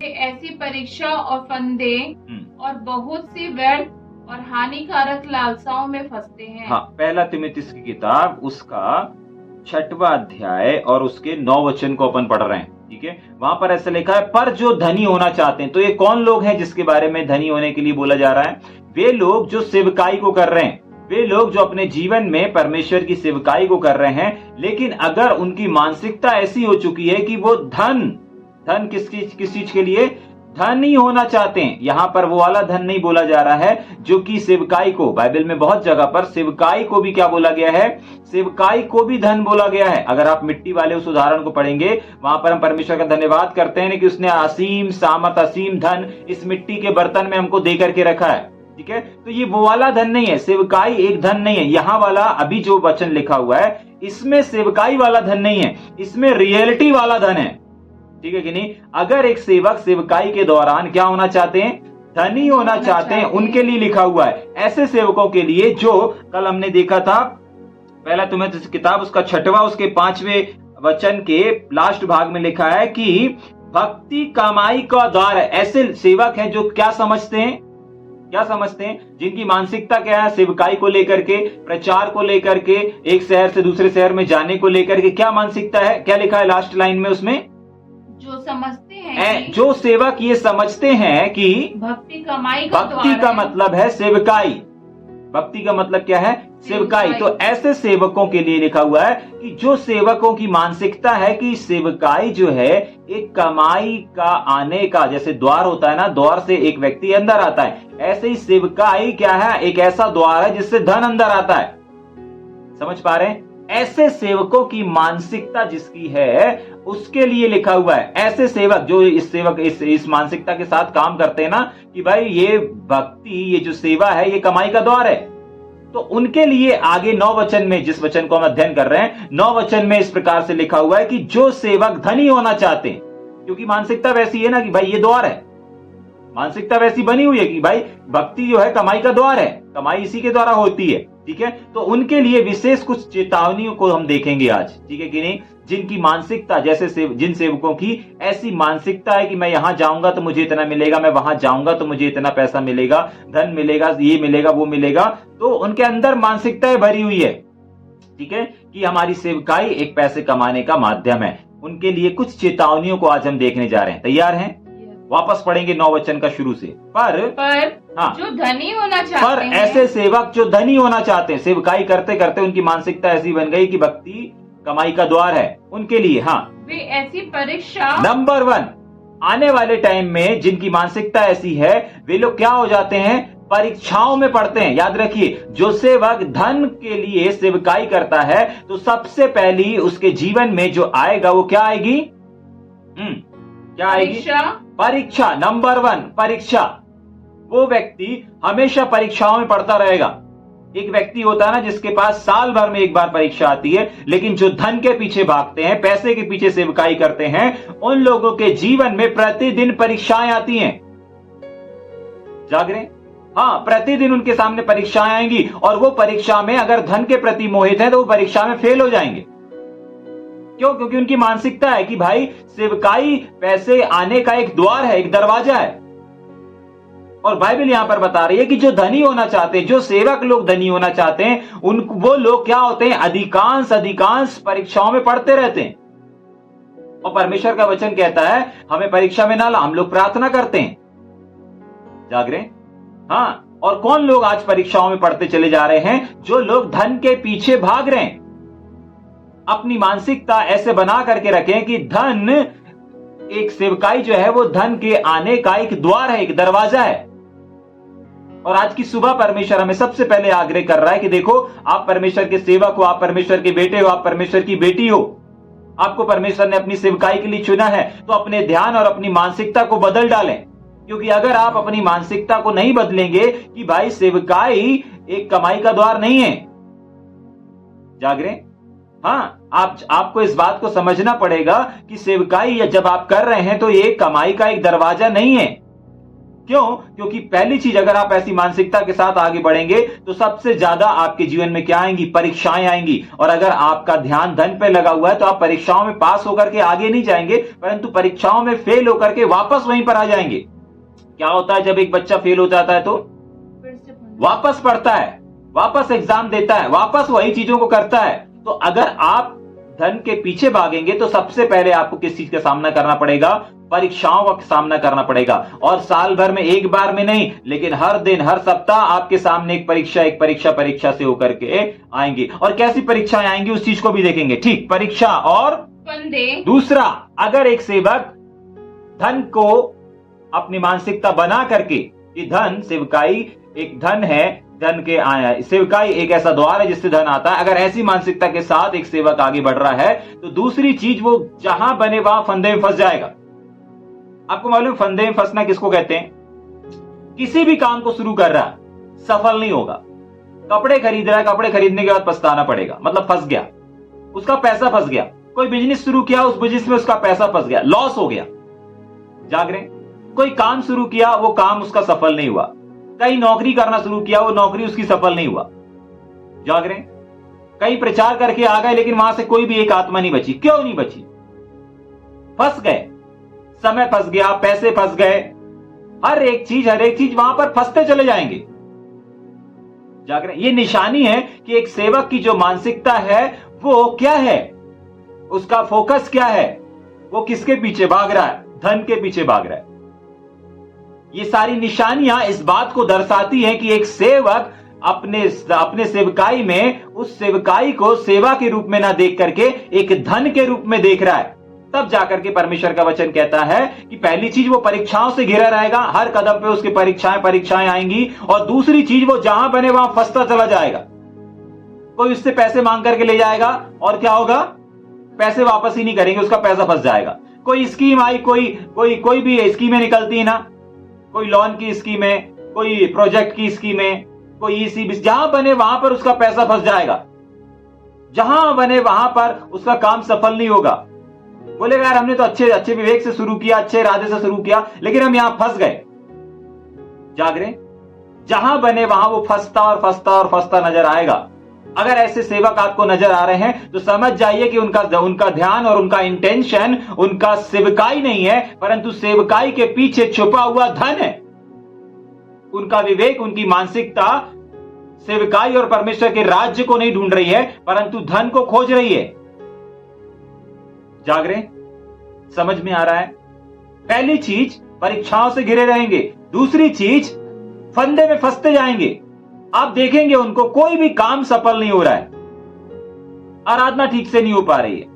वे ऐसी परीक्षा और फंदे और बहुत सी व्यर्थ और हानिकारक लालसाओं में फंसते हैं। हाँ, पहला तिमुथियुस की किताब उसका 6वां अध्याय और उसके 9 वचन को अपन पढ़ रहे हैं। ठीक है, वहां पर ऐसा लिखा है, पर जो धनी होना चाहते हैं। तो ये कौन लोग हैं जिसके बारे में धनी होने के लिए बोला जा रहा है? वे लोग जो सेवकाई को कर रहे हैं, वे लोग जो अपने जीवन में परमेश्वर की सेवकाई को कर रहे हैं, लेकिन अगर उनकी मानसिकता ऐसी हो चुकी है कि वो धन किस चीज के लिए धनी होना चाहते हैं। यहां पर वो वाला धन नहीं बोला जा रहा है जो कि सेवकाई को, बाइबल में बहुत जगह पर सेवकाई को भी क्या बोला गया है? सेवकाई को भी धन बोला गया है। अगर आप मिट्टी वाले उस उदाहरण को पढ़ेंगे, वहां पर हम परमेश्वर का धन्यवाद करते हैं कि उसने असीम सामर्थ, असीम धन इस मिट्टी के बर्तन में हमको दे करके रखा है। ठीक है, तो ये वो वाला धन नहीं है, सेवकाई एक धन नहीं है। यहां वाला अभी जो वचन लिखा हुआ है, इसमें सेवकाई वाला धन नहीं है, इसमें रियलिटी वाला धन है। ठीक है कि नहीं? अगर एक सेवक सेवकाई के दौरान क्या होना चाहते हैं? धनी होना चाहते हैं, उनके लिए लिखा हुआ है। ऐसे सेवकों के लिए जो कल हमने देखा था, पहला तिमुथियुस किताब उसका 6वां उसके 5वें वचन के लास्ट भाग में लिखा है कि भक्ति कमाई का द्वार है। ऐसे सेवक हैं जो क्या समझते हैं? जिनकी मानसिकता क्या है? सेवकाई को लेकर के, प्रचार को लेकर के, एक शहर से दूसरे शहर में जाने को लेकर के क्या मानसिकता है? क्या लिखा है लास्ट लाइन में उसमें? जो सेवक ये समझते हैं कि भक्ति का मतलब है सेवकाई। भक्ति का मतलब क्या है? सेवकाई। तो ऐसे सेवकों के लिए लिखा हुआ है कि जो सेवकों की मानसिकता है कि सेवकाई जो है एक कमाई का आने का, जैसे द्वार होता है ना, द्वार से एक व्यक्ति अंदर आता है, ऐसे ही सेवकाई क्या है? एक ऐसा द्वार है जिससे धन अंदर आता है। समझ पा रहे हैं? ऐसे सेवकों की मानसिकता जिसकी है उसके लिए लिखा हुआ है। ऐसे सेवक जो इस मानसिकता के साथ काम करते हैं ना कि भाई ये भक्ति, ये जो सेवा है, ये कमाई का द्वार है, तो उनके लिए आगे 9 वचन में, जिस वचन को हम अध्ययन कर रहे हैं, 9 वचन में इस प्रकार से लिखा हुआ है कि जो सेवक धनी होना चाहते हैं, क्योंकि मानसिकता वैसी है ना कि भाई ये द्वार है, मानसिकता वैसी बनी हुई है कि भाई भक्ति जो है कमाई का द्वार है, कमाई इसी के द्वारा होती है। ठीक है, तो उनके लिए विशेष कुछ चेतावनियों को हम देखेंगे आज। ठीक है कि नहीं? जिनकी मानसिकता, जैसे जिन सेवकों की ऐसी मानसिकता है कि मैं यहां जाऊंगा तो मुझे इतना मिलेगा, मैं वहां जाऊंगा तो मुझे इतना पैसा मिलेगा, धन मिलेगा, ये मिलेगा, वो मिलेगा, तो उनके अंदर मानसिकताएं भरी हुई है। ठीक है, कि हमारी सेवकाई एक पैसे कमाने का माध्यम है। उनके लिए कुछ चेतावनियों को आज हम देखने जा रहे हैं। तैयार हैं? वापस पढ़ेंगे 9 वचन का शुरू से। पर हाँ, जो धनी होना चाहते हैं, पर ऐसे सेवक जो धनी होना चाहते हैं, सेवकाई करते करते उनकी मानसिकता ऐसी बन गई कि भक्ति कमाई का द्वार है, उनके लिए हाँ, वे ऐसी परीक्षा, नंबर 1, आने वाले टाइम में जिनकी मानसिकता ऐसी है, वे लोग क्या हो जाते हैं? परीक्षाओं में पढ़ते हैं। याद रखिए, जो सेवक धन के लिए सेवकाई करता है तो सबसे पहली उसके जीवन में जो आएगा वो क्या आएगी? क्या आएगी? परीक्षा। नंबर 1 परीक्षा। वो व्यक्ति हमेशा परीक्षाओं में पढ़ता रहेगा। एक व्यक्ति होता है ना जिसके पास साल भर में एक बार परीक्षा आती है, लेकिन जो धन के पीछे भागते हैं, पैसे के पीछे सेवकाई करते हैं, उन लोगों के जीवन में प्रतिदिन परीक्षाएं आती हैं। जाग रहे? हाँ, प्रतिदिन उनके सामने परीक्षाएं आएंगी और वो परीक्षा में अगर धन के प्रति मोहित है तो वो परीक्षा में फेल हो जाएंगे। क्यों? क्योंकि उनकी मानसिकता है कि भाई सेवकाई पैसे आने का एक द्वार है, एक दरवाजा है। और बाइबल यहां पर बता रही है कि जो धनी होना चाहते हैं, जो सेवक लोग धनी होना चाहते हैं, वो लोग क्या होते हैं? अधिकांश परीक्षाओं में पढ़ते रहते हैं। और परमेश्वर का वचन कहता है हमें परीक्षा में ना ला, हम लोग प्रार्थना करते हैं। जाग रहे? हाँ, और कौन लोग आज परीक्षाओं में पढ़ते चले जा रहे हैं? जो लोग धन के पीछे भाग रहे हैं। अपनी मानसिकता ऐसे बना करके रखें कि धन, एक सेवकाई जो है वो धन के आने का एक द्वार है, एक दरवाजा है। और आज की सुबह परमेश्वर हमें सबसे पहले आग्रह कर रहा है कि देखो, आप परमेश्वर के सेवक हो, आप परमेश्वर के बेटे हो, आप परमेश्वर की बेटी हो, आपको परमेश्वर ने अपनी सेवकाई के लिए चुना है, तो अपने ध्यान और अपनी मानसिकता को बदल डालें। क्योंकि अगर आप अपनी मानसिकता को नहीं बदलेंगे कि भाई सेवकाई एक कमाई का द्वार नहीं है। जाग रहे? हाँ, आपको इस बात को समझना पड़ेगा कि सेवकाई जब आप कर रहे हैं तो ये कमाई का एक दरवाजा नहीं है। क्यों? क्योंकि पहली चीज, अगर आप ऐसी मानसिकता के साथ आगे बढ़ेंगे तो सबसे ज्यादा आपके जीवन में क्या आएंगी? परीक्षाएं आएंगी। और अगर आपका ध्यान धन पे लगा हुआ है तो आप परीक्षाओं में पास होकर के आगे नहीं जाएंगे, परंतु परीक्षाओं में फेल होकर के वापस वहीं पर आ जाएंगे। क्या होता है जब एक बच्चा फेल हो जाता है तो वापस पढ़ता है, वापस एग्जाम देता है, वापस वही चीजों को करता है। तो अगर आप धन के पीछे भागेंगे तो सबसे पहले आपको किस चीज का सामना करना पड़ेगा? परीक्षाओं का सामना करना पड़ेगा। और साल भर में एक बार में नहीं, लेकिन हर दिन, हर सप्ताह आपके सामने एक परीक्षा से होकर के आएंगी। और कैसी परीक्षाएं आएंगी उस चीज को भी देखेंगे। ठीक, परीक्षा और फंदे। दूसरा, अगर एक सेवक धन को अपनी मानसिकता बना करके कि धन, सेवकाई एक धन है, धन के आया, सेवकाई एक ऐसा द्वार है जिससे धन आता है, अगर ऐसी मानसिकता के साथ एक सेवक आगे बढ़ रहा है तो दूसरी चीज, वो जहां बने वहां फंदे में फंस जाएगा। आपको मालूम फंदे में फंसना किसको कहते हैं? किसी भी काम को शुरू कर रहा है, सफल नहीं होगा। कपड़े खरीद रहा है, कपड़े खरीदने के बाद पछताना पड़ेगा, मतलब फंस गया, उसका पैसा फंस गया। कोई बिजनेस शुरू किया, उस बिजनेस में उसका पैसा फंस गया, लॉस हो गया। जाग रहे? कोई काम शुरू किया, वो काम उसका सफल नहीं हुआ। कहीं नौकरी करना शुरू किया, वो नौकरी उसकी सफल नहीं हुआ। जाग रहे? कहीं प्रचार करके आ गए, लेकिन वहां से कोई भी एक आत्मा नहीं बची। क्यों नहीं बची? फंस गए, समय फंस गया, पैसे फंस गए, हर एक चीज वहां पर फंसते चले जाएंगे। जाग रहे? ये निशानी है कि एक सेवक की जो मानसिकता है वो क्या है, उसका फोकस क्या है, वो किसके पीछे भाग रहा है? धन के पीछे भाग रहा है। ये सारी निशानियां इस बात को दर्शाती हैं कि एक सेवक अपने सेवकाई में उस सेवकाई को सेवा के रूप में ना देख करके एक धन के रूप में देख रहा है। तब जाकर के परमेश्वर का वचन कहता है कि पहली चीज, वो परीक्षाओं से घिरा रहेगा, हर कदम पे उसके परीक्षाएं आएंगी। और दूसरी चीज, वो जहां बने वहां फंसता चला जाएगा। कोई उससे पैसे मांग करके ले जाएगा और क्या होगा? पैसे वापस ही नहीं करेंगे, उसका पैसा फंस जाएगा। कोई स्कीम आई, कोई भी स्कीमें निकलती है ना, कोई लोन की स्कीम है, कोई प्रोजेक्ट की स्कीम है, कोई ईसी, जहां बने वहां पर उसका पैसा फंस जाएगा। जहां बने वहां पर उसका काम सफल नहीं होगा। बोलेगा यार हमने तो अच्छे विवेक से शुरू किया, अच्छे इरादे से शुरू किया, लेकिन हम यहां फंस गए। जाग रहे? जहां बने वहां वो फंसता नजर आएगा। अगर ऐसे सेवक आपको नजर आ रहे हैं तो समझ जाइए कि उनका ध्यान और उनका इंटेंशन, उनका सेवकाई नहीं है, परंतु सेवकाई के पीछे छुपा हुआ धन है। उनका विवेक, उनकी मानसिकता सेवकाई और परमेश्वर के राज्य को नहीं ढूंढ रही है, परंतु धन को खोज रही है। जाग रहे? समझ में आ रहा है? पहली चीज, परीक्षाओं से घिरे रहेंगे। दूसरी चीज, फंदे में फंसते जाएंगे। आप देखेंगे उनको कोई भी काम सफल नहीं हो रहा है, आराधना ठीक से नहीं हो पा रही है।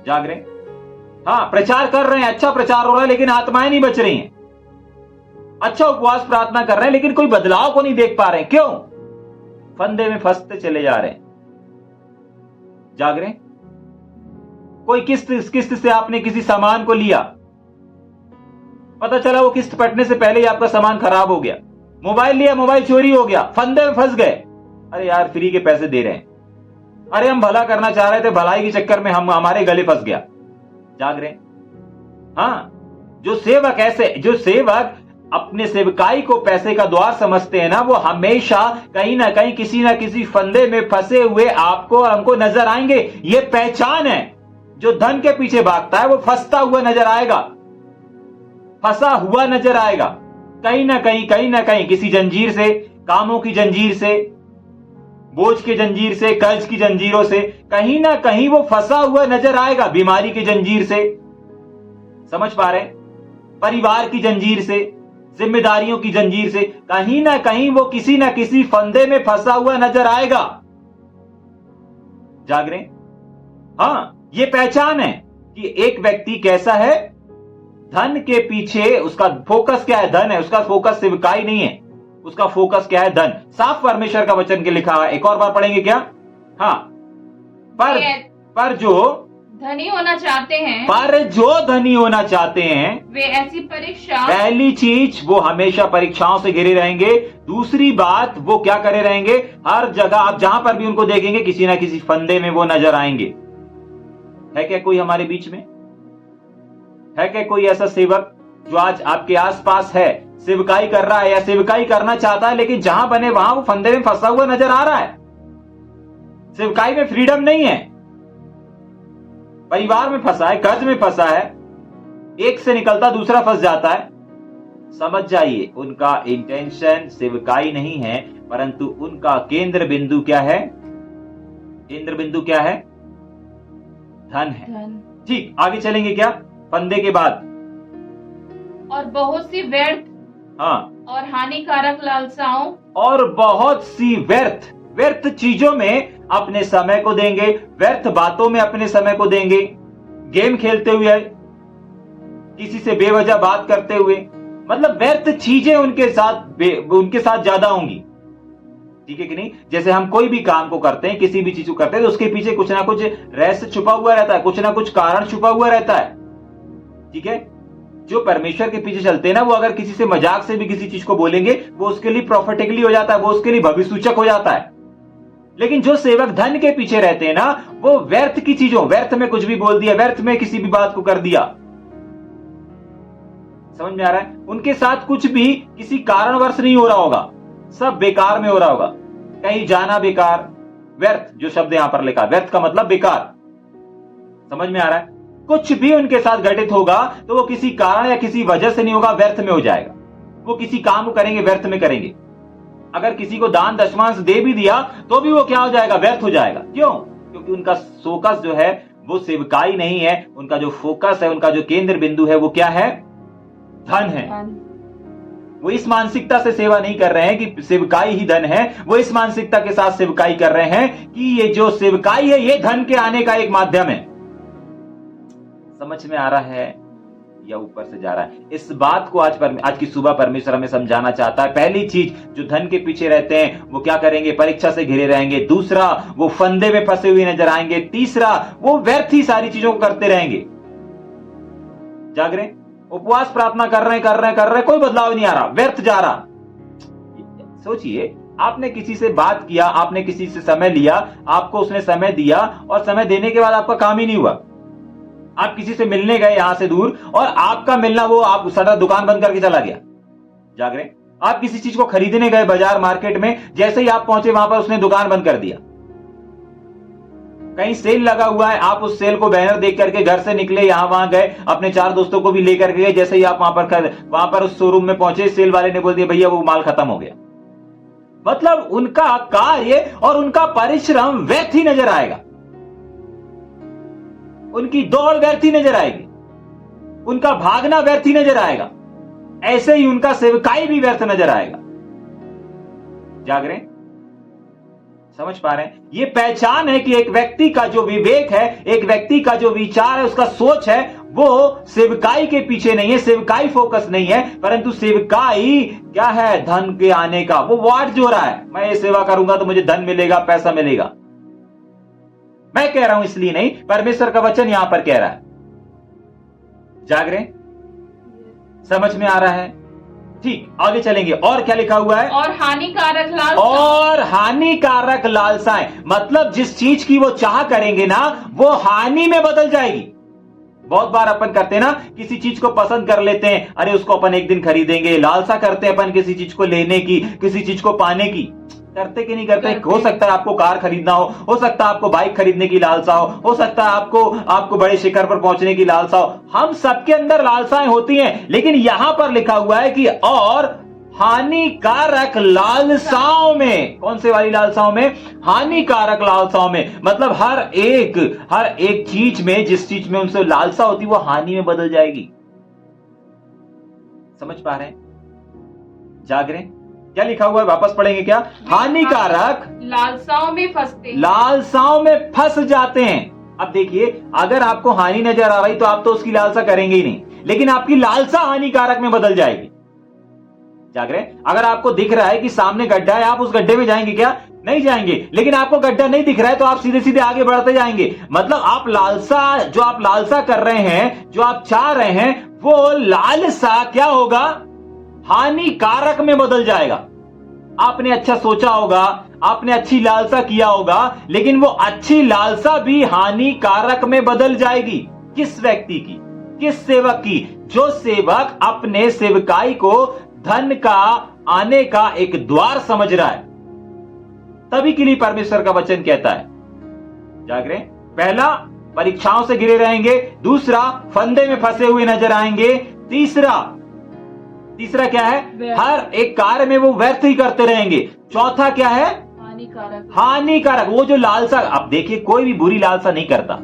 जाग रहे? हाँ, प्रचार कर रहे हैं, अच्छा प्रचार हो रहा है, लेकिन आत्माएं नहीं बच रही हैं। अच्छा उपवास प्रार्थना कर रहे हैं, लेकिन कोई बदलाव को नहीं देख पा रहे हैं। क्यों? फंदे में फंसते चले जा रहे हैं। जाग रहे? कोई किस्त से आपने किसी सामान को लिया, पता चला वो किस्त पटने से पहले ही आपका सामान खराब हो गया। मोबाइल लिया, मोबाइल चोरी हो गया, फंदे में फंस गए। अरे यार फ्री के पैसे दे रहे हैं, अरे हम भला करना चाह रहे थे, भलाई के चक्कर में हमारे गले फंस गया। जाग रहे? हाँ, जो सेवक अपने सेवकाई को पैसे का द्वार समझते हैं ना, वो हमेशा कहीं ना कहीं किसी ना किसी फंदे में फंसे हुए आपको और हमको नजर आएंगे। ये पहचान है। जो धन के पीछे भागता है वो फंसता हुआ नजर आएगा, फंसा हुआ नजर आएगा। कहीं ना कहीं किसी जंजीर से, कामों की जंजीर से, बोझ की जंजीर से, कर्ज की जंजीरों से कहीं ना कहीं वो फंसा हुआ नजर आएगा। बीमारी की जंजीर से, समझ पा रहे? परिवार की जंजीर से, जिम्मेदारियों की जंजीर से, कहीं ना कहीं वो किसी ना किसी फंदे में फंसा हुआ नजर आएगा। जाग रहे? हाँ, ये पहचान है कि एक व्यक्ति कैसा है। धन के पीछे उसका फोकस क्या है? धन है। उसका फोकस सेवकाई नहीं है, उसका फोकस क्या है? धन। साफ परमेश्वर का वचन के लिखा हुआ है। एक और बार पढ़ेंगे क्या? हाँ, पर जो धनी होना चाहते हैं, वे ऐसी परीक्षा, पहली चीज, वो हमेशा परीक्षाओं से घिरे रहेंगे। दूसरी बात, वो क्या करे रहेंगे? हर जगह आप जहां पर भी उनको देखेंगे किसी ना किसी फंदे में वो नजर आएंगे। है क्या कोई हमारे बीच में? है क्या कोई ऐसा सेवक जो आज आपके आसपास है, सेवकाई कर रहा है या सेवकाई करना चाहता है, लेकिन जहां बने वहां वो फंदे में फंसा हुआ नजर आ रहा है। सेवकाई में फ्रीडम नहीं है, परिवार में फंसा है, कर्ज में फंसा है, एक से निकलता दूसरा फंस जाता है। समझ जाइए, उनका इंटेंशन सेवकाई नहीं है, परंतु उनका केंद्र बिंदु क्या है? केंद्र बिंदु क्या है? धन है। ठीक, आगे चलेंगे क्या फंदे के बाद? और बहुत सी व्यर्थ और हानिकारक लालसाओं, और बहुत सी व्यर्थ चीजों में अपने समय को देंगे, व्यर्थ बातों में अपने समय को देंगे, गेम खेलते हुए, किसी से बेवजह बात करते हुए, मतलब व्यर्थ चीजें उनके साथ ज्यादा होंगी। ठीक है कि नहीं? जैसे हम कोई भी काम को करते हैं, किसी भी चीज को करते हैं, तो उसके पीछे कुछ ना कुछ रहस्य छुपा हुआ रहता है, कुछ ना कुछ कारण छुपा हुआ रहता है। ठीक है? जो परमेश्वर के पीछे चलते हैं ना, वो अगर किसी से मजाक से भी किसी चीज को बोलेंगे, वो उसके लिए प्रॉफिटेबली हो जाता है, वो उसके लिए भविष्यसूचक हो जाता है। लेकिन जो सेवक धन के पीछे रहते हैं ना, वो व्यर्थ की चीजों, व्यर्थ में कुछ भी बोल दिया, व्यर्थ में किसी भी बात को कर दिया। समझ में आ रहा है? उनके साथ कुछ भी किसी कारणवश नहीं हो रहा होगा, सब बेकार में हो रहा होगा। कहीं जाना बेकार, व्यर्थ, जो शब्द यहां पर लिखा, व्यर्थ का मतलब बेकार। समझ में आ रहा है? कुछ भी उनके साथ घटित होगा तो वो किसी कारण या किसी वजह से नहीं होगा, व्यर्थ में हो जाएगा। वो किसी काम को करेंगे, व्यर्थ में करेंगे। अगर किसी को दान दशमांश दे भी दिया तो भी वो क्या हो जाएगा? व्यर्थ हो जाएगा। क्यों? क्योंकि उनका फोकस जो है वो सेवकाई नहीं है, उनका जो फोकस है, उनका जो केंद्र बिंदु है, वो क्या है? धन है। वो इस मानसिकता से सेवा नहीं कर रहे हैं कि सेवकाई ही धन है, वो इस मानसिकता के साथ सेवकाई कर रहे हैं कि ये जो सेवकाई है ये धन के आने का एक माध्यम है। समझ में आ रहा है या ऊपर से जा रहा है? इस बात को आज की सुबह परमेश्वर हमें समझाना चाहता है। पहली चीज, जो धन के पीछे रहते हैं वो क्या करेंगे? परीक्षा से घिरे रहेंगे। दूसरा, वो फंदे में फंसे हुए नजर आएंगे। तीसरा, वो व्यर्थ ही सारी चीजों को करते रहेंगे। जागरे, उपवास प्रार्थना कर रहे हैं, कोई बदलाव नहीं आ रहा, व्यर्थ जा रहा। सोचिए, आपने किसी से बात किया, आपने किसी से समय लिया, आपको उसने समय दिया, और समय देने के बाद आपका काम ही नहीं हुआ। आप किसी से मिलने गए यहां से दूर, और आपका मिलना, वो आप सड़ा दुकान बंद करके चला गया। जाग रहे? आप किसी चीज को खरीदने गए बाजार मार्केट में, जैसे ही आप पहुंचे वहां पर उसने दुकान बंद कर दिया। कहीं सेल लगा हुआ है, आप उस सेल को बैनर देख करके घर से निकले, यहां वहां गए, अपने 4 दोस्तों को भी लेकर गए। जैसे ही आप वहां पर उस शोरूम में पहुंचे, सेल वाले ने बोल दिया भैया वो माल खत्म हो गया। मतलब उनका कार्य और उनका परिश्रम व्यर्थ ही नजर आएगा, उनकी दौड़ व्यर्थ ही नजर आएगी, उनका भागना व्यर्थ ही नजर आएगा। ऐसे ही उनका सेवकाई भी व्यर्थ नजर आएगा। जाग रहे? समझ पा रहे हैं? ये पहचान है कि एक व्यक्ति का जो विवेक है, एक व्यक्ति का जो विचार है, उसका सोच है, वो सेवकाई के पीछे नहीं है, सेवकाई फोकस नहीं है, परंतु सेवकाई क्या है? धन के आने का वो वाट जो रहा है। मैं ये सेवा करूंगा तो मुझे धन मिलेगा, पैसा मिलेगा। मैं कह रहा हूं इसलिए नहीं, परमेश्वर का वचन यहां पर कह रहा है। जाग रहे? समझ में आ रहा है? ठीक, आगे चलेंगे। और क्या लिखा हुआ है? और हानिकारक लालसाएं, मतलब जिस चीज की वो चाह करेंगे ना, वो हानि में बदल जाएगी। बहुत बार अपन करते हैं ना, किसी चीज को पसंद कर लेते हैं, अरे उसको अपन एक दिन खरीदेंगे, लालसा करते हैं अपन किसी चीज को लेने की, किसी चीज को पाने की। करते कि नहीं करते? हो सकता है आपको कार खरीदना हो सकता है आपको बाइक खरीदने की लालसा हो सकता है आपको बड़े शिखर पर पहुंचने की लालसा हो। हम सबके अंदर लालसाएं होती हैं, लेकिन यहां पर लिखा हुआ है कि और हानिकारक लालसाओं में। कौन से वाली लालसाओं में? हानिकारक लालसाओं में। मतलब हर एक चीज में, जिस चीज में उनसे लालसा होती वो हानि में बदल जाएगी। समझ पा रहे हैं? जाग रहे हैं? क्या लिखा हुआ है? वापस पढ़ेंगे क्या? हानिकारक लालसाओं में फंस जाते हैं। अब देखिए, अगर आपको हानि नजर आ रही तो आप तो उसकी लालसा करेंगे ही नहीं, लेकिन आपकी लालसा हानिकारक में बदल जाएगी। जाग रहे? अगर आपको दिख रहा है कि सामने गड्ढा है, आप उस गड्ढे में जाएंगे क्या? नहीं जाएंगे। लेकिन आपको गड्ढा नहीं दिख रहा है तो आप सीधे सीधे आगे बढ़ते जाएंगे। मतलब आप लालसा कर रहे हैं, जो आप चाह रहे हैं, वो लालसा क्या होगा? हानिकारक में बदल जाएगा। आपने अच्छा सोचा होगा, आपने अच्छी लालसा किया होगा, लेकिन वो अच्छी लालसा भी हानिकारक में बदल जाएगी। किस व्यक्ति की? किस सेवक की? जो सेवक अपने सेवकाई को धन का आने का एक द्वार समझ रहा है, तभी के लिए परमेश्वर का वचन कहता है, जाग रहे? पहला, परीक्षाओं से घिरे रहेंगे। दूसरा, फंदे में फंसे हुए नजर आएंगे। तीसरा क्या है? हर एक कार्य में वो व्यर्थ ही करते रहेंगे। चौथा क्या है? हानिकारक। वो जो लालसा, अब देखिए, कोई भी बुरी लालसा नहीं करता।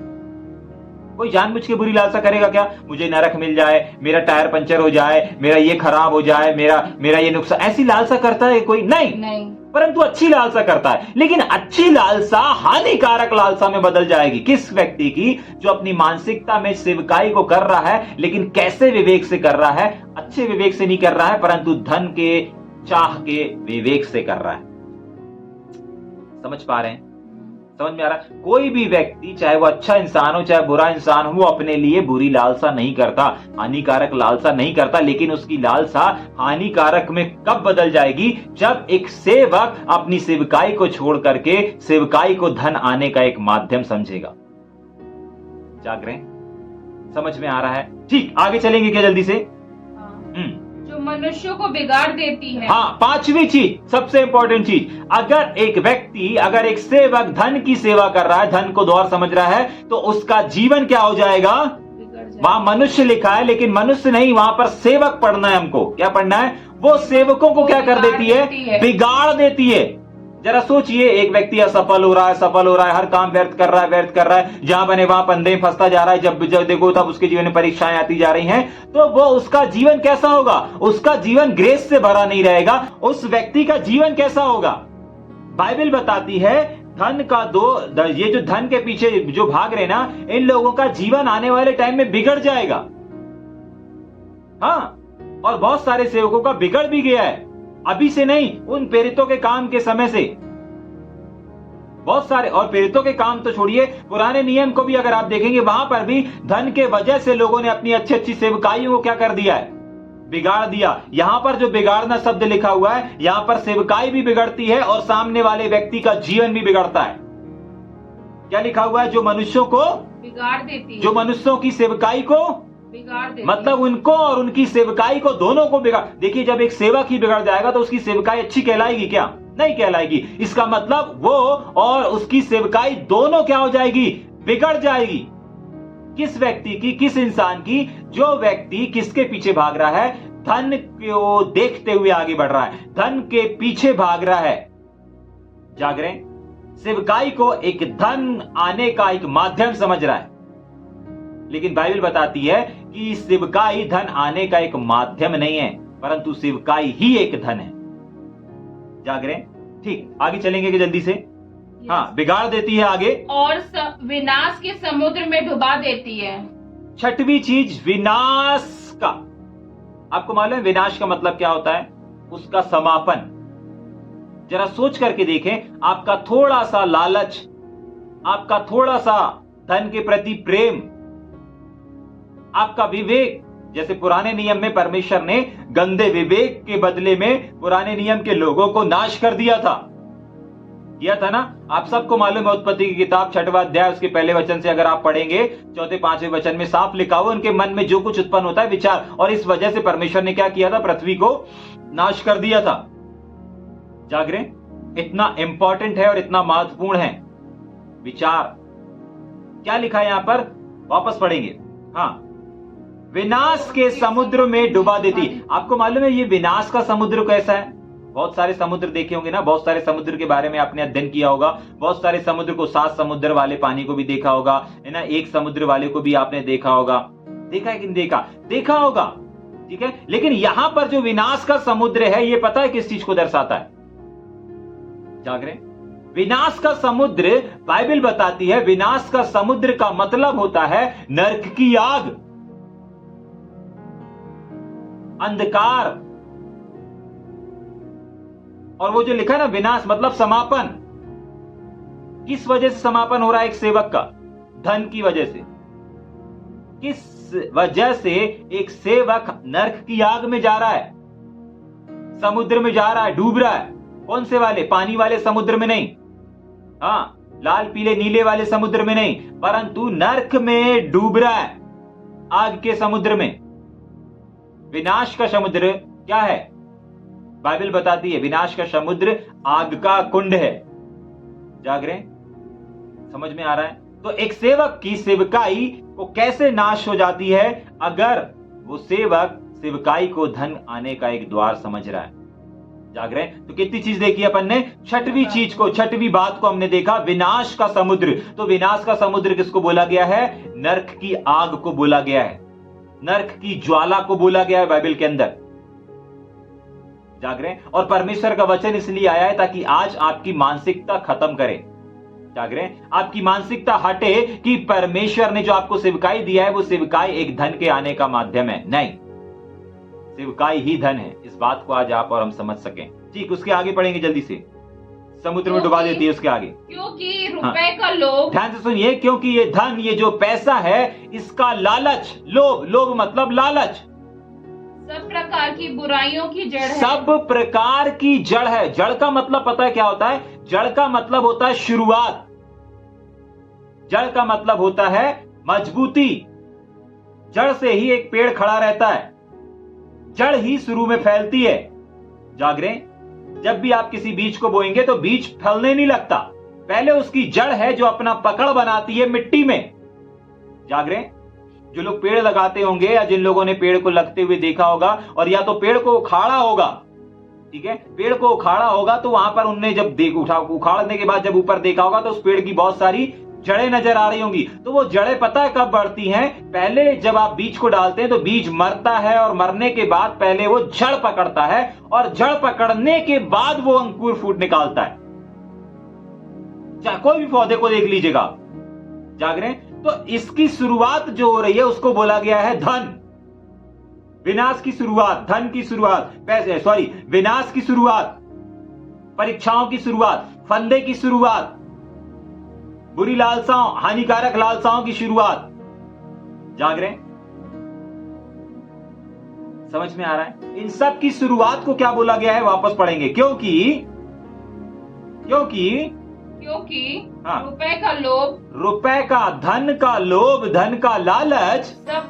कोई जानबूझ के बुरी लालसा करेगा क्या? मुझे नरक मिल जाए, मेरा टायर पंचर हो जाए, मेरा ये खराब हो जाए, मेरा ये नुकसान, ऐसी लालसा करता है कोई? नहीं। परंतु अच्छी लालसा करता है। लेकिन अच्छी लालसा हानिकारक लालसा में बदल जाएगी। किस व्यक्ति की? जो अपनी मानसिकता में सेवकाई को कर रहा है, लेकिन कैसे विवेक से कर रहा है? अच्छे विवेक से नहीं कर रहा है, परंतु धन के चाह के विवेक से कर रहा है। समझ पा रहे हैं? समझ में आ रहा है? कोई भी व्यक्ति, चाहे वो अच्छा इंसान हो चाहे बुरा इंसान हो, वो अपने लिए बुरी लालसा नहीं करता, हानिकारक लालसा नहीं करता। लेकिन उसकी लालसा हानिकारक में कब बदल जाएगी? जब एक सेवक अपनी सेवकाई को छोड़ करके सेवकाई को धन आने का एक माध्यम समझेगा। जाग रहे हैं? समझ में आ रहा है? ठीक, आगे चलेंगे क्या जल्दी से? जो मनुष्यों को बिगाड़ देती है। हाँ, पांचवी चीज, सबसे इंपॉर्टेंट चीज, अगर एक व्यक्ति, अगर एक सेवक धन की सेवा कर रहा है, धन को द्वार समझ रहा है, तो उसका जीवन क्या हो जाएगा? वहां मनुष्य लिखा है, लेकिन मनुष्य नहीं, वहां पर सेवक पढ़ना है हमको। क्या पढ़ना है? वो सेवकों को क्या कर देती है? बिगाड़ देती है। जरा सोचिए, एक व्यक्ति असफल हो रहा है, हर काम व्यर्थ कर रहा है, जहां बने वहां फंदे में फंसता जा रहा है, जब देखो तब उसके जीवन में परीक्षाएं आती जा रही हैं, तो वो उसका जीवन कैसा होगा? उसका जीवन ग्रेस से भरा नहीं रहेगा। उस व्यक्ति का जीवन कैसा होगा? बाइबल बताती है, धन का ये जो धन के पीछे जो भाग रहे ना, इन लोगों का जीवन आने वाले टाइम में बिगड़ जाएगा। हाँ, और बहुत सारे सेवकों का बिगड़ भी गया है, अभी से नहीं, उन प्रेरितों के काम के समय से बहुत सारे। और प्रेरितों के काम तो छोड़िए, पुराने नियम को भी अगर आप देखेंगे, वहां पर भी धन के वजह से लोगों ने अपनी अच्छी सेवकाइयों को क्या कर दिया है? बिगाड़ दिया। यहां पर जो बिगाड़ना शब्द लिखा हुआ है, यहां पर सेवकाई भी बिगड़ती है और सामने वाले व्यक्ति का जीवन भी बिगड़ता है। क्या लिखा हुआ है? जो मनुष्यों को बिगाड़ देती है, जो मनुष्यों की सेवकाई को बिगाड़ देती, मतलब उनको और उनकी सेवकाई को, दोनों को बिगाड़। देखिए, जब एक सेवक ही बिगड़ जाएगा तो उसकी सेवकाई अच्छी कहलाएगी क्या? नहीं कहलाएगी। इसका मतलब वो और उसकी सेवकाई दोनों क्या हो जाएगी? बिगड़ जाएगी। किस व्यक्ति की? किस इंसान की? जो व्यक्ति किसके पीछे भाग रहा है? धन को देखते हुए आगे बढ़ रहा है, धन के पीछे भाग रहा है। जाग रहे? सेवकाई को एक धन आने का एक माध्यम समझ रहा है, लेकिन बाइबल बताती है कि सेवकाई धन आने का एक माध्यम नहीं है, परंतु सेवकाई ही एक धन है। जाग रहे? ठीक, आगे चलेंगे कि जल्दी से? हाँ, बिगाड़ देती है आगे, और विनाश के समुद्र में डुबा देती है। छठवीं चीज, विनाश का। आपको मालूम है विनाश का मतलब क्या होता है? उसका समापन। जरा सोच करके देखें, आपका थोड़ा सा लालच, आपका थोड़ा सा धन के प्रति प्रेम, आपका विवेक, जैसे पुराने नियम में परमेश्वर ने गंदे विवेक के बदले में पुराने नियम के लोगों को नाश कर दिया था ना। आप सबको मालूम है, उत्पत्ति की किताब 6वां अध्याय उसके पहले वचन से अगर आप पढ़ेंगे, 4-5वें वचन में साफ लिखा हुआ, उनके मन में जो कुछ उत्पन्न होता है विचार, और इस वजह से परमेश्वर ने क्या किया था? पृथ्वी को नाश कर दिया था। जाग रहे? इतना इंपॉर्टेंट है और इतना महत्वपूर्ण है विचार। क्या लिखा है यहां पर? वापस पढ़ेंगे। हाँ, विनाश के समुद्र में डुबा देती। आपको मालूम है ये विनाश का समुद्र कैसा है? बहुत सारे समुद्र देखे होंगे ना, बहुत सारे समुद्र के बारे में आपने अध्ययन किया होगा। बहुत सारे समुद्र को, 7 समुद्र वाले पानी को भी देखा होगा, है ना। एक समुद्र वाले को भी आपने देखा होगा। देखा है कि नहीं देखा? देखा होगा, ठीक है। लेकिन यहां पर जो विनाश का समुद्र है, ये पता है किस चीज को दर्शाता है? जाग रहे? विनाश का समुद्र, बाइबल बताती है, विनाश का समुद्र का मतलब होता है नरक की आग, अंधकार। और वो जो लिखा है ना, विनाश मतलब समापन। किस वजह से समापन हो रहा है एक सेवक का? धन की वजह से। किस वजह से एक सेवक नरक की आग में जा रहा है, समुद्र में जा रहा है, डूब रहा है? कौन से वाले? पानी वाले समुद्र में नहीं, हाँ, लाल पीले नीले वाले समुद्र में नहीं, परंतु नरक में डूब रहा है, आग के समुद्र में। विनाश का समुद्र क्या है? बाइबल बताती है विनाश का समुद्र आग का कुंड है। जाग रहे हैं? समझ में आ रहा है? तो एक सेवक की सेवकाई को कैसे नाश हो जाती है? अगर वो सेवक सेवकाई को धन आने का एक द्वार समझ रहा है। जाग रहे हैं? तो कितनी चीज देखी अपन ने? छठवीं चीज को, छठवीं बात को हमने देखा, विनाश का समुद्र। तो विनाश का समुद्र किसको बोला गया है? नरक की आग को बोला गया है, नरक की ज्वाला को बोला गया है बाइबल के अंदर। जाग रहे हैं? और परमेश्वर का वचन इसलिए आया है ताकि आज आपकी मानसिकता खत्म करे। जाग रहे हैं? आपकी मानसिकता हटे कि परमेश्वर ने जो आपको सेवकाई दिया है वो सेवकाई एक धन के आने का माध्यम है। नहीं, सेवकाई ही धन है। इस बात को आज आप और हम समझ सकें। ठीक, उसके आगे पढ़ेंगे जल्दी से। समुद्र में डुबा देती है उसके आगे। क्योंकि रुपए का लोभ, ध्यान से सुनिए, क्योंकि ये धन, ये जो पैसा है, इसका लालच, लोभ, लोभ मतलब लालच, सब प्रकार की बुराइयों की जड़ है। सब प्रकार की जड़ है। जड़ का मतलब पता है क्या होता है? जड़ का मतलब होता है शुरुआत। जड़ का मतलब होता है मजबूती। जड़ से ही एक पेड़ खड़ा रहता है, जड़ ही शुरू में फैलती है। जाग रहे? जब भी आप किसी बीज को बोएंगे तो बीज फैलने नहीं लगता, पहले उसकी जड़ है जो अपना पकड़ बनाती है मिट्टी में। जाग रहे? जो लोग पेड़ लगाते होंगे या जिन लोगों ने पेड़ को लगते हुए देखा होगा, और या तो पेड़ को उखाड़ा होगा, ठीक है, पेड़ को उखाड़ा होगा तो वहां पर उनने जब उखाड़ने के बाद जब ऊपर देखा होगा तो उस पेड़ की बहुत सारी जड़ें नजर आ रही होंगी। तो वो जड़ें पता है कब बढ़ती हैं? पहले जब आप बीज को डालते हैं तो बीज मरता है, और मरने के बाद पहले वो जड़ पकड़ता है, और जड़ पकड़ने के बाद वो अंकुर फूट निकालता है। कोई भी पौधे को देख लीजिएगा। जाग रहे हैं? तो इसकी शुरुआत जो हो रही है उसको बोला गया है धन। विनाश की शुरुआत, धन की शुरुआत, विनाश की शुरुआत, परीक्षाओं की शुरुआत, फंदे की शुरुआत, बुरी लालसाओं, हानिकारक लालसाओं की शुरुआत। जाग रहे हैं? समझ में आ रहा है? इन सब की शुरुआत को क्या बोला गया है? वापस पढ़ेंगे। क्योंकि हाँ, रुपए का लोभ, रुपए का, धन का लोभ, धन का लालच, सब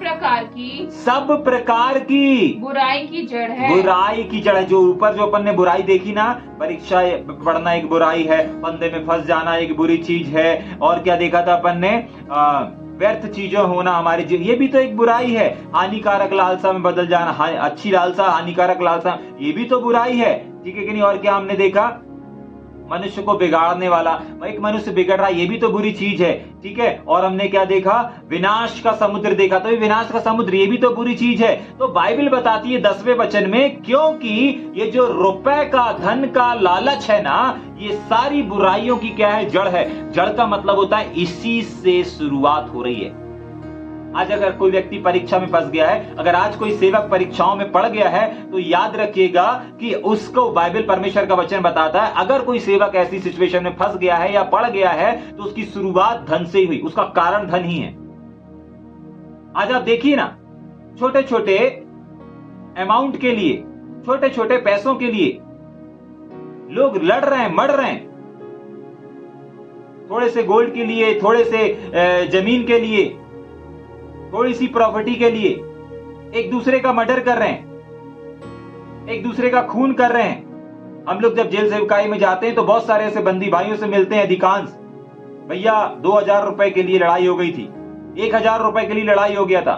प्रकार की बुराई की जड़ है। बुराई की जड़ है। जो ऊपर जो अपन ने बुराई देखी ना, परीक्षा पढ़ना एक बुराई है, फंदे में फंस जाना एक बुरी चीज है, और क्या देखा था अपन ने? व्यर्थ चीजें होना हमारे ये भी तो एक बुराई है। हानिकारक लालसा में बदल जाना, अच्छी लालसा हानिकारक लालसा, ये भी तो बुराई है। ठीक है कि नहीं? और क्या हमने देखा? मनुष्य को बिगाड़ने वाला, एक मनुष्य बिगड़ रहा है, ये भी तो बुरी चीज है। ठीक है? और हमने क्या देखा? विनाश का समुद्र देखा, तो ये विनाश का समुद्र, ये भी तो बुरी चीज है। तो बाइबल बताती है 10वें वचन में, क्योंकि ये जो रुपए का, धन का लालच है ना, ये सारी बुराइयों की क्या है? जड़ है। जड़ का मतलब होता है इसी से शुरुआत हो रही है। आज अगर कोई व्यक्ति परीक्षा में फंस गया है, अगर आज कोई सेवक परीक्षाओं में पड़ गया है, तो याद रखिएगा कि उसको बाइबल, परमेश्वर का वचन बताता है, अगर कोई सेवक ऐसी सिचुएशन में फंस गया है या पड़ गया है तो उसकी शुरुआत धन से ही हुई, उसका कारण धन ही है। आज आप देखिए ना, छोटे छोटे अमाउंट के लिए, छोटे छोटे पैसों के लिए लोग लड़ रहे हैं, मर रहे हैं। थोड़े से गोल्ड के लिए, थोड़े से जमीन के लिए, थोड़ी सी प्रॉपर्टी के लिए एक दूसरे का मर्डर कर रहे हैं, एक दूसरे का खून कर रहे हैं। हम लोग जब जेल सेवकाई में जाते हैं तो बहुत सारे ऐसे बंदी भाइयों से मिलते हैं। अधिकांश, भैया 2000 रुपए के लिए लड़ाई हो गई थी, 1000 रुपए के लिए लड़ाई हो गया था,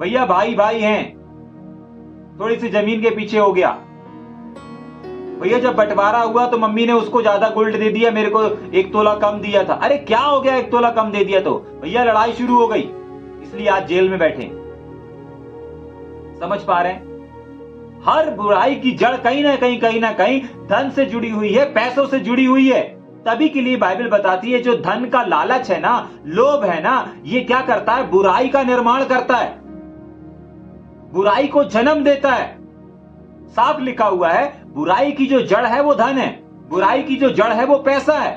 भैया भाई भाई हैं, थोड़ी सी जमीन के पीछे हो गया, भैया जब बंटवारा हुआ तो मम्मी ने उसको ज्यादा गोल्ड दे दिया, मेरे को 1 तोला कम दिया था। अरे क्या हो गया 1 तोला कम दे दिया तो? भैया लड़ाई शुरू हो गई, इसलिए आज जेल में बैठे। समझ पा रहे हैं? हर बुराई की जड़ कहीं ना कहीं धन से जुड़ी हुई है, पैसों से जुड़ी हुई है। तभी के लिए बाइबल बताती है जो धन का लालच है ना, लोभ है ना, ये क्या करता है? बुराई का निर्माण करता है, बुराई को जन्म देता है। साफ लिखा हुआ है, बुराई की जो जड़ है वो धन है, बुराई की जो जड़ है वो पैसा है।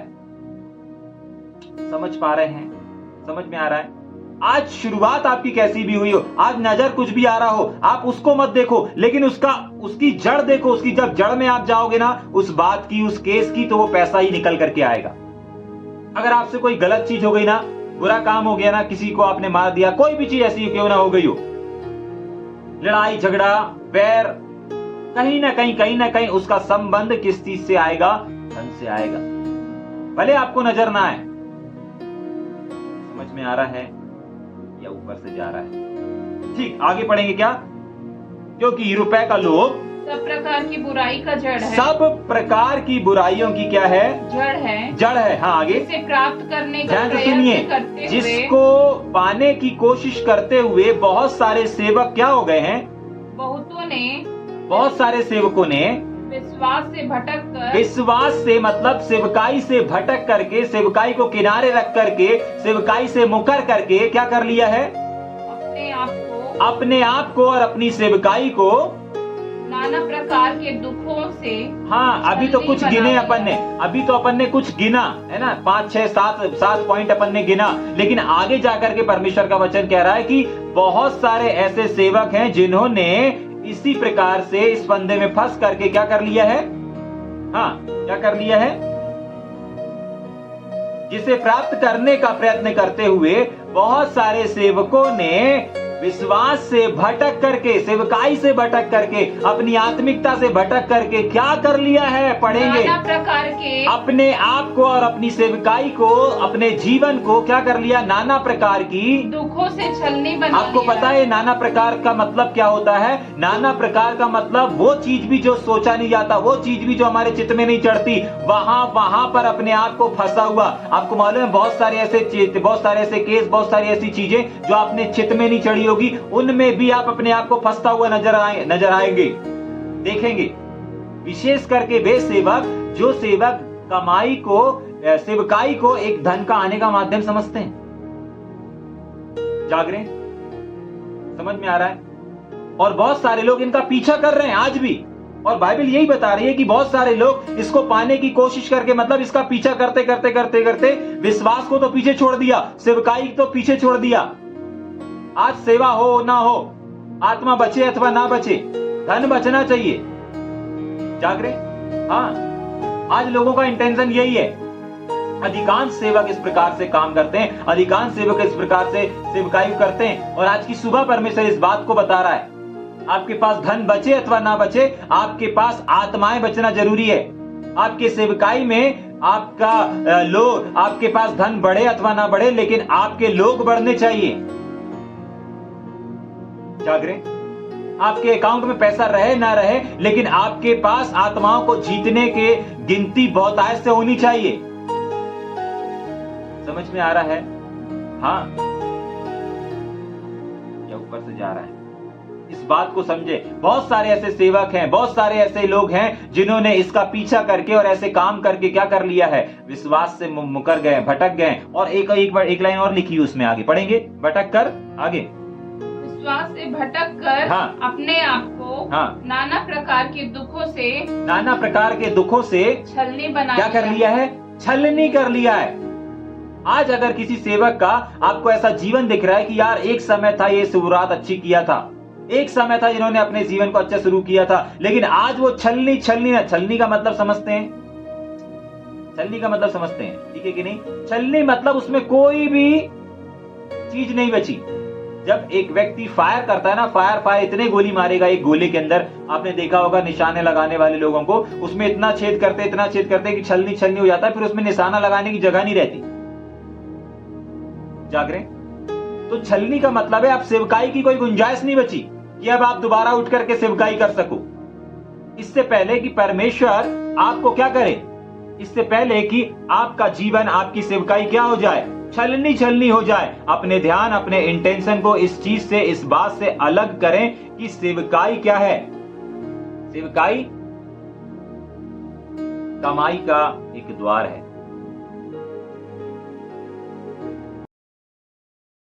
समझ पा रहे हैं? समझ में आ रहा है? आज शुरुआत आपकी कैसी भी हुई हो, आज नजर कुछ भी आ रहा हो, आप उसको मत देखो, लेकिन उसकी जड़ देखो। उसकी जब जड़ में आप जाओगे ना, उस बात की, उस केस की, तो वो पैसा ही निकल करके आएगा। अगर आपसे कोई गलत चीज हो गई ना, बुरा काम हो गया ना, किसी को आपने मार दिया, कोई भी चीज ऐसी क्यों ना हो गई हो, लड़ाई झगड़ा वैर, कहीं ना कहीं उसका संबंध किस चीज से आएगा? धन से आएगा, भले आपको नजर ना आए। समझ में आ रहा है या ऊपर से जा रहा है? ठीक, आगे पढ़ेंगे क्या? क्योंकि रुपए का लोभ सब प्रकार की बुराई का जड़ है। सब प्रकार की बुराइयों की क्या है? जड़ है। हाँ, आगे। जिसे प्राप्त करने का ध्यान से प्रयत्न सुनिए, करते जिसको पाने की कोशिश करते हुए बहुत सारे सेवक क्या हो गए हैं? बहुत सारे सेवकों ने विश्वास से भटक कर, विश्वास से मतलब सेवकाई से भटक करके, सेवकाई को किनारे रख करके, सेवकाई से मुकर करके क्या कर लिया है? अपने आप को और अपनी सेवकाई को नाना प्रकार के दुखों से, हाँ, अभी तो कुछ गिने अपन ने, अभी तो अपन ने कुछ गिना है ना, 5 6 7 पॉइंट अपन ने गिना, लेकिन आगे जाकर के परमेश्वर का वचन कह रहा है कि बहुत सारे ऐसे सेवक हैं जिन्होंने इसी प्रकार से इस फंदे में फंस करके क्या कर लिया है? हाँ, क्या कर लिया है? जिसे प्राप्त करने का प्रयत्न करते हुए बहुत सारे सेवकों ने विश्वास से भटक करके, सेवकाई से भटक करके, अपनी आत्मिकता से भटक करके क्या कर लिया है? पढ़ेंगे। नाना प्रकार के अपने आप को और अपनी सेवकाई को, अपने जीवन को क्या कर लिया? नाना प्रकार की दुखों से छलनी बना आपको लिया। पता है नाना प्रकार का मतलब क्या होता है? नाना प्रकार का मतलब वो चीज भी जो सोचा नहीं जाता, वो चीज भी जो हमारे चित्त में नहीं चढ़ती, वहां पर अपने आप को फंसा हुआ। आपको मालूम है बहुत सारे ऐसे केस, बहुत सारी ऐसी चीजें जो आपने चित्त में नहीं चढ़ी होगी, उनमें भी आप अपने आप को फंसता हुआ नजर आएंगे, देखेंगे। विशेष करके वे सेवक जो सेवक कमाई को, सेवकाई को एक धन का आने का माध्यम समझते हैं। जाग रहे हैं? समझ में आ रहा है? और बहुत सारे लोग इनका पीछा कर रहे हैं आज भी, और बाइबल यही बता रही है कि बहुत सारे लोग इसको पाने की कोशिश करके, मतलब इसका पीछा करते विश्वास को तो पीछे छोड़ दिया, सेवकाई तो पीछे छोड़ दिया। आज सेवा हो ना हो, आत्मा बचे अथवा ना बचे, धन बचना चाहिए। जाग रहे? हाँ, आज लोगों का इंटेंशन यही है। अधिकांश सेवक इस प्रकार से काम करते हैं, अधिकांश सेवक इस प्रकार से सेवकाई करते हैं। और आज की सुबह परमेश्वर इस बात को बता रहा है, आपके पास धन बचे अथवा ना बचे, आपके पास आत्माएं बचना जरूरी है। आपके सेवकाई में आपका लोग, आपके पास धन बढ़े अथवा ना बढ़े, लेकिन आपके लोग बढ़ने चाहिए। जाग रहे? आपके अकाउंट में पैसा रहे ना रहे, लेकिन आपके पास आत्माओं को जीतने के गिनती बहुतायत से होनी चाहिए। समझ में आ रहा है? हाँ या ऊपर से जा रहा है? इस बात को समझे। बहुत सारे ऐसे सेवक हैं, बहुत सारे ऐसे लोग हैं जिन्होंने इसका पीछा करके और ऐसे काम करके क्या कर लिया है? विश्वास से मुकर गए, भटक गए। और एक लाइन और लिखी उसमें, आगे पढ़ेंगे। भटक कर, आगे। विश्वास से भटक कर, हाँ, अपने आप को, हाँ, नाना प्रकार के दुखों से छलनी बना, क्या कर लिया है? छलनी कर लिया है। आज अगर किसी सेवक का आपको ऐसा जीवन दिख रहा है कि यार एक समय था ये शुरुआत अच्छी किया था, एक समय था जिन्होंने अपने जीवन को अच्छा शुरू किया था, लेकिन आज वो छलनी का मतलब समझते हैं? छलनी का मतलब समझते हैं, ठीक है कि नहीं? छलनी मतलब उसमें कोई भी चीज नहीं बची। जब एक व्यक्ति फायर करता है ना, फायर इतने गोली मारेगा एक गोले के अंदर, आपने देखा होगा निशाने लगाने वाले लोगों को, उसमें इतना छेद करते कि छलनी हो जाता है, फिर उसमें निशाना लगाने की जगह नहीं रहती। जाग रहे? तो छलनी का मतलब है अब सेवकाई की कोई गुंजाइश नहीं बची कि अब आप दोबारा उठ करके सेवकाई कर सको। इससे पहले कि परमेश्वर आपको क्या करे, इससे पहले कि आपका जीवन, आपकी सेवकाई क्या हो जाए? छलनी हो जाए। अपने ध्यान, अपने इंटेंशन को इस चीज से, इस बात से अलग करें कि सेवकाई क्या है? सेवकाई कमाई का एक द्वार है।